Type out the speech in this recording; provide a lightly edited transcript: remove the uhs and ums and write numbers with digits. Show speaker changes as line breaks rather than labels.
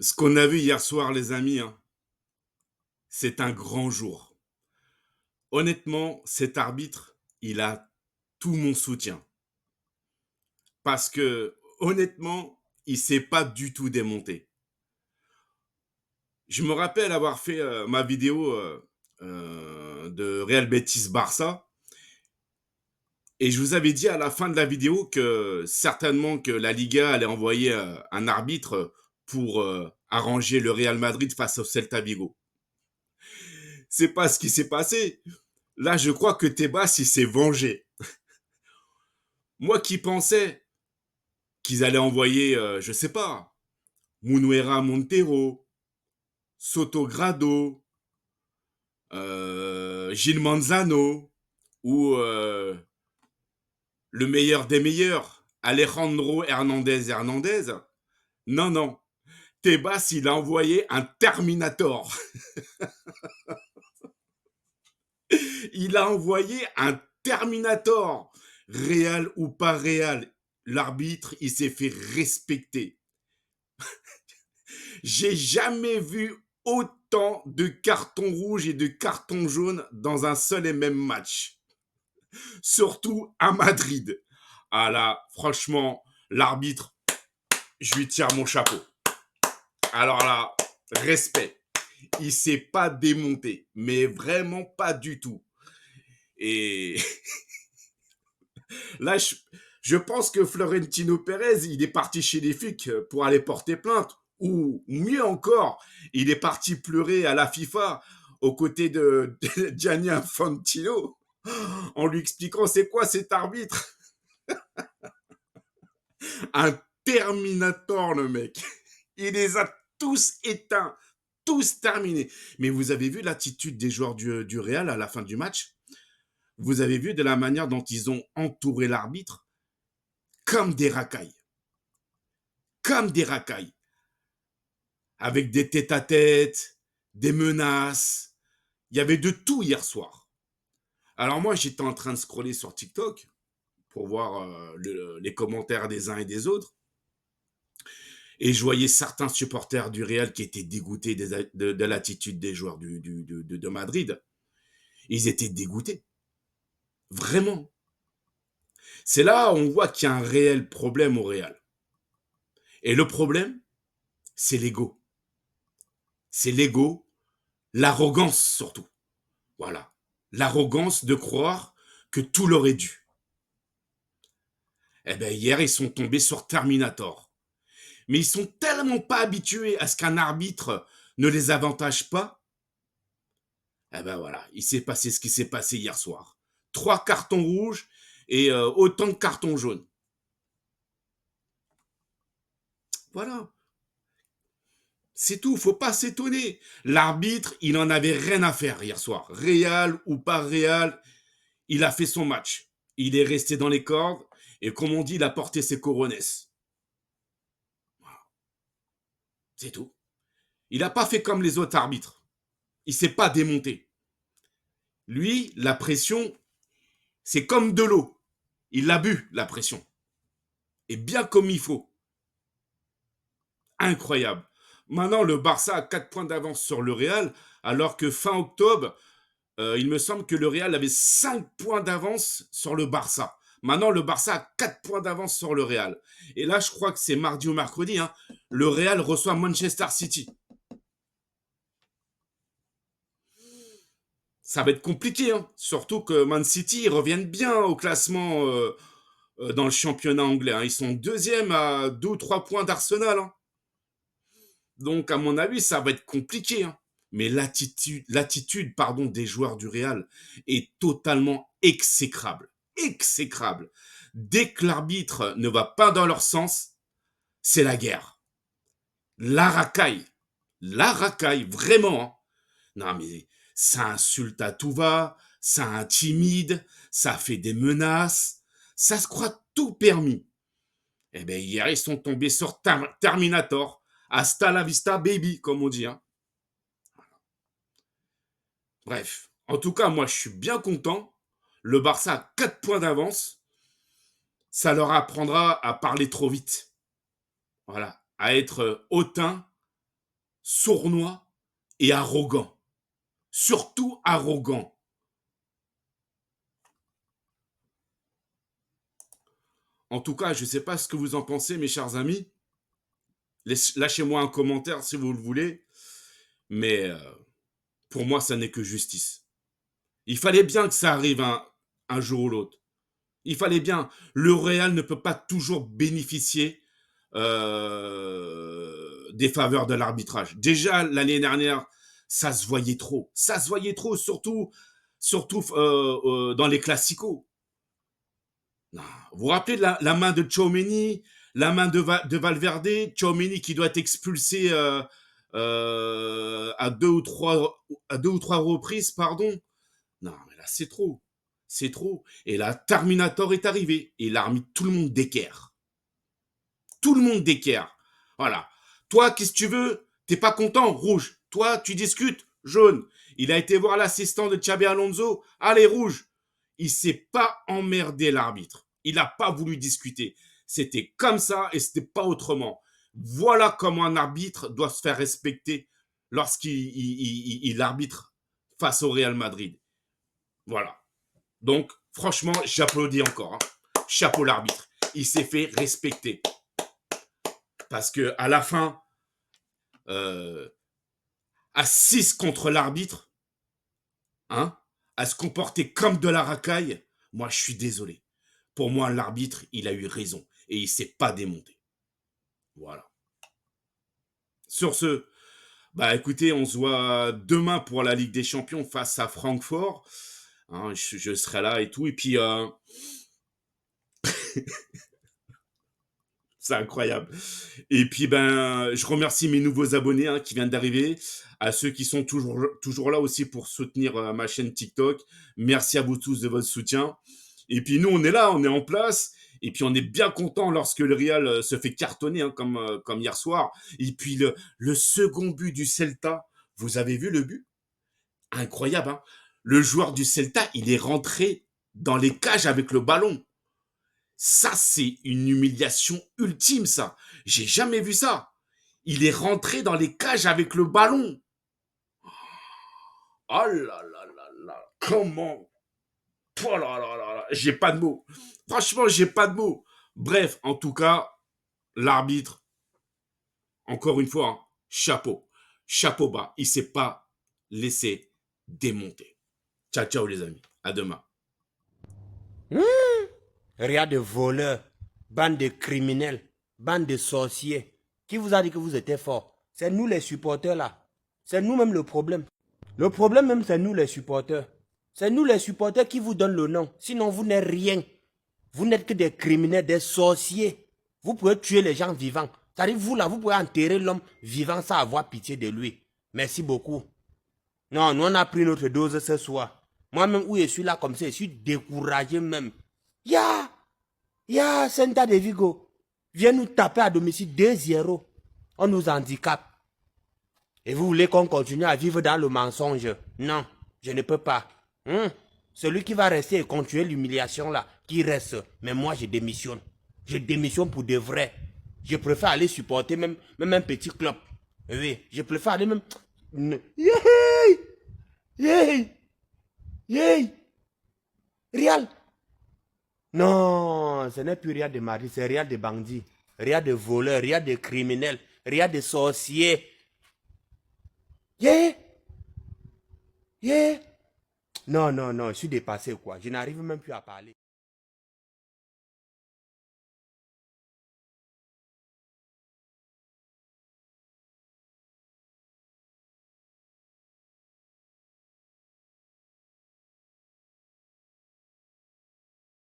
Ce qu'on a vu hier soir, les amis, hein, c'est un grand jour. Honnêtement, cet arbitre, il a tout mon soutien. Parce que, honnêtement, il s'est pas du tout démonté. Je me rappelle avoir fait ma vidéo de Real Betis Barça. Et je vous avais dit à la fin de la vidéo que certainement que la Liga allait envoyer un arbitre pour arranger le Real Madrid face au Celta Vigo. C'est pas ce qui s'est passé. Là, je crois que Tebas, il s'est vengé. Moi qui pensais qu'ils allaient envoyer, je sais pas, Munuera Montero, Sotogrado, Gilles Manzano, ou le meilleur des meilleurs, Alejandro Hernandez Hernandez. Non, non. Tebas, il a envoyé un Terminator. Il a envoyé un Terminator. Réal ou pas réal, l'arbitre, il s'est fait respecter. J'ai jamais vu autant de cartons rouges et de cartons jaunes dans un seul et même match. Surtout à Madrid. Ah là, franchement, l'arbitre, je lui tire mon chapeau. Alors là, respect. Il s'est pas démonté, mais vraiment pas du tout. Et là, je pense que Florentino Pérez, il est parti chez les flics pour aller porter plainte. Ou mieux encore, il est parti pleurer à la FIFA aux côtés de Gianni Infantino en lui expliquant c'est quoi cet arbitre. Un Terminator, le mec. Il les a tous éteints, tous terminés. Mais vous avez vu l'attitude des joueurs du Real à la fin du match? Vous avez vu de la manière dont ils ont entouré l'arbitre? Comme des racailles. Comme des racailles. Avec des tête-à-tête, des menaces. Il y avait de tout hier soir. Alors moi, j'étais en train de scroller sur TikTok pour voir les commentaires des uns et des autres. Et je voyais certains supporters du Real qui étaient dégoûtés de l'attitude des joueurs de Madrid. Ils étaient dégoûtés. Vraiment. C'est là où on voit qu'il y a un réel problème au Real. Et le problème, c'est l'ego. C'est l'ego, l'arrogance surtout. Voilà. L'arrogance de croire que tout leur est dû. Eh bien, hier, ils sont tombés sur Terminator. Mais ils sont tellement pas habitués à ce qu'un arbitre ne les avantage pas. Eh ben voilà, il s'est passé ce qui s'est passé hier soir. 3 cartons rouges et autant de cartons jaunes. Voilà. C'est tout, faut pas s'étonner. L'arbitre, il en avait rien à faire hier soir. Réal ou pas réal, il a fait son match. Il est resté dans les cordes et comme on dit, il a porté ses coronesses. C'est tout. Il n'a pas fait comme les autres arbitres. Il s'est pas démonté. Lui, la pression, c'est comme de l'eau. Il l'a bu, la pression. Et bien comme il faut. Incroyable. Maintenant, le Barça a 4 points d'avance sur le Real, alors que fin octobre, il me semble que le Real avait 5 points d'avance sur le Barça. Maintenant, le Barça a 4 points d'avance sur le Real. Et là, je crois que c'est mardi ou mercredi, hein, le Real reçoit Manchester City. Ça va être compliqué, hein. Surtout que Man City reviennent bien au classement dans le championnat anglais, hein. Ils sont deuxième à 2 ou 3 points d'Arsenal, hein. Donc, à mon avis, ça va être compliqué, hein. Mais l'attitude pardon, des joueurs du Real est totalement exécrable. Exécrable. Dès que l'arbitre ne va pas dans leur sens, c'est la guerre. La racaille. La racaille, vraiment, hein. Non, mais ça insulte à tout va, ça intimide, ça fait des menaces, ça se croit tout permis. Eh bien, hier, ils sont tombés sur Terminator. Hasta la vista, baby, comme on dit, hein. Bref. En tout cas, moi, je suis bien content. Le Barça a 4 points d'avance. Ça leur apprendra à parler trop vite. Voilà. À être hautain sournois et arrogant. Surtout arrogant. En tout cas, je ne sais pas ce que vous en pensez, mes chers amis. Lâchez-moi un commentaire si vous le voulez. Mais pour moi, ça n'est que justice. Il fallait bien que ça arrive un jour ou l'autre. Il fallait bien. Le Real ne peut pas toujours bénéficier des faveurs de l'arbitrage. Déjà, l'année dernière, ça se voyait trop. Ça se voyait trop, surtout dans les classicos. Non. Vous vous rappelez de la main de Tchouaméni, la main de Valverde, Tchouaméni qui doit être expulsé à deux ou trois reprises, pardon. Non, mais là, c'est trop. C'est trop. Et là, Terminator est arrivé. Et il a remis tout le monde d'équerre. Tout le monde d'équerre. Voilà. Toi, qu'est-ce que tu veux? T'es pas content? Rouge. Toi, tu discutes? Jaune. Il a été voir l'assistant de Xabi Alonso. Allez, rouge. Il s'est pas emmerdé, l'arbitre. Il n'a pas voulu discuter. C'était comme ça et c'était pas autrement. Voilà comment un arbitre doit se faire respecter lorsqu'il arbitre face au Real Madrid. Voilà. Donc, franchement, j'applaudis encore. Hein. Chapeau l'arbitre. Il s'est fait respecter. Parce que à la fin, à 6 contre l'arbitre, hein, à se comporter comme de la racaille, moi, je suis désolé. Pour moi, l'arbitre, il a eu raison. Et il ne s'est pas démonté. Voilà. Sur ce, bah écoutez, on se voit demain pour la Ligue des Champions face à Francfort. Hein, je serai là et tout. Et puis, c'est incroyable. Et puis, ben, je remercie mes nouveaux abonnés hein, qui viennent d'arriver, à ceux qui sont toujours là aussi pour soutenir ma chaîne TikTok. Merci à vous tous de votre soutien. Et puis, nous, on est là, on est en place. Et puis, on est bien content lorsque le Real se fait cartonner, hein, comme hier soir. Et puis, le second but du Celta, vous avez vu le but? Incroyable, hein? Le joueur du Celta, il est rentré dans les cages avec le ballon. Ça, c'est une humiliation ultime, ça. J'ai jamais vu ça. Il est rentré dans les cages avec le ballon. Oh là là là là. Comment? Oh là là là là. J'ai pas de mots. Franchement, j'ai pas de mots. Bref, en tout cas, l'arbitre, encore une fois, hein, chapeau. Chapeau bas. Il s'est pas laissé démonter. Ciao, ciao les amis. À demain.
Rien de voleurs, bande de criminels, bande de sorciers. Qui vous a dit que vous étiez forts? C'est nous les supporters là. C'est nous-mêmes le problème. Le problème même, c'est nous les supporters. C'est nous les supporters qui vous donnent le nom. Sinon, vous n'êtes rien. Vous n'êtes que des criminels, des sorciers. Vous pouvez tuer les gens vivants. C'est-à-dire, vous là, vous pouvez enterrer l'homme vivant sans avoir pitié de lui. Merci beaucoup. Non, nous on a pris notre dose ce soir. Moi-même, où je suis là comme ça, je suis découragé même. Celta de Vigo vient nous taper à domicile 2-0. On nous handicape. Et vous voulez qu'on continue à vivre dans le mensonge? Non, je ne peux pas. Celui qui va rester et continuer l'humiliation là, qui reste. Mais moi, je démissionne. Je démissionne pour de vrai. Je préfère aller supporter même un petit club. Oui, je préfère aller même... Real. Non, ce n'est plus Real de Madrid, c'est Real de bandits, Real de voleurs, Real de criminels, Real de sorciers. Non, je suis dépassé quoi, je n'arrive même plus à parler.